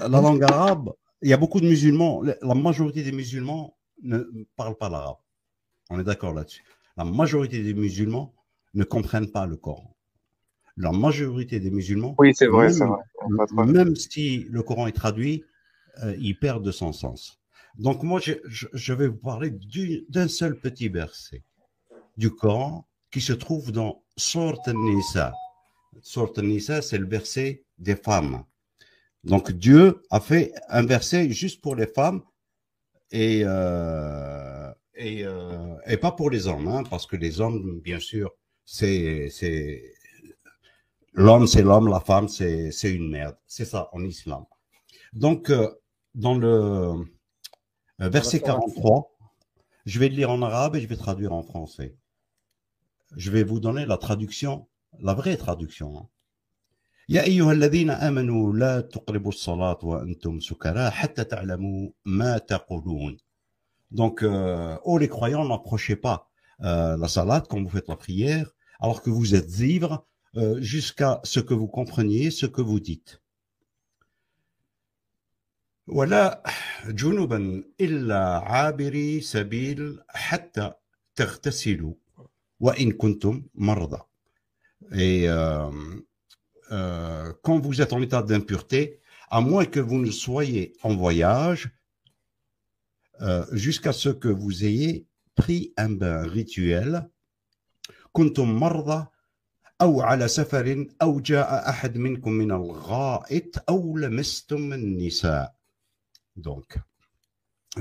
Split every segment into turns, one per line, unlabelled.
la langue arabe, il y a beaucoup de musulmans, la majorité des musulmans ne parlent pas l'arabe. On est d'accord là-dessus. La majorité des musulmans ne comprennent pas le Coran. La majorité des musulmans,
Oui, c'est vrai. Pas trop.
même si le Coran est traduit, ils perdent de son sens. Donc moi, je vais vous parler d'un seul petit verset du Coran qui se trouve dans Sourate An-Nisa. Sourate An-Nisa, c'est le verset des femmes. Donc Dieu a fait un verset juste pour les femmes et, et pas pour les hommes, hein, parce que les hommes, bien sûr, c'est l'homme, c'est l'homme, la femme, c'est une merde. C'est ça en islam. Donc, dans le
Dans la
verset
sourate.
43, je vais le lire en arabe et je vais traduire en français. Je vais vous donner la traduction, la vraie traduction. Hein. يا أيها الذين آمنوا لا تقربوا الصلاة وأنتم سكارى حتى تعلموا ما تقولون. Donc, oh les croyants, n'approchez pas la salade quand vous faites la prière, alors que vous êtes ivres, jusqu'à ce que vous compreniez ce que vous dites. ولا جنبا إلا عابري سبيل حتى تغتسلوا وإن كنتم مرضى. Et quand vous êtes en état d'impureté, à moins que vous ne soyez en voyage, jusqu'à ce que vous ayez pris un bain rituel, كنتم مرضى أو على سفر أو جاء أحد منكم من الغائط أو لمستم النساء. Donc,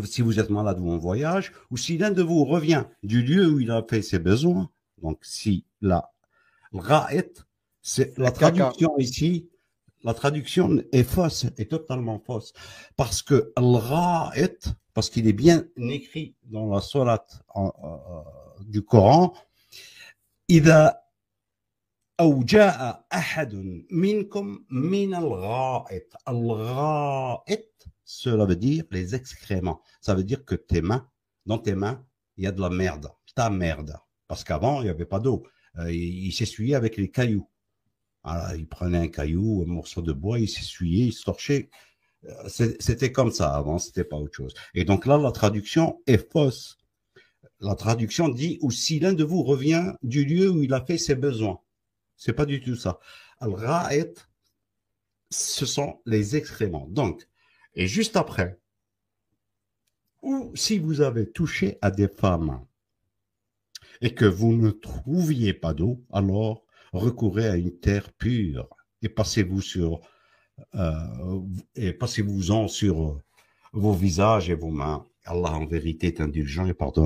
si vous êtes malade ou en voyage, ou si l'un de vous revient du lieu où il a fait ses besoins, donc si la ra'it, c'est la traduction ici, la traduction est fausse, est totalement fausse, parce que al-ra'it, parce qu'il est bien écrit dans la sourate du Coran, إذا أو جاء أحد منكم من الغائط. الغائط, cela veut dire les excréments. Ça veut dire que tes mains, dans tes mains, il y a de la merde, ta merde. Parce qu'avant, il n'y avait pas d'eau. Il s'essuyait avec les cailloux. Alors, il prenait un caillou, un morceau de bois, il s'essuyait, il se torchait. C'était comme ça avant, c'était pas autre chose. Et donc là, la traduction est fausse. La traduction dit « ou si l'un de vous revient du lieu où il a fait ses besoins ». C'est pas du tout ça. Al-ra'it, ce sont les excréments. Donc, et juste après, ou si vous avez touché à des femmes et que vous ne trouviez pas d'eau, alors recourez à une terre pure et passez-vous en sur vos visages et vos mains. Allah en vérité est indulgent et pardonnant.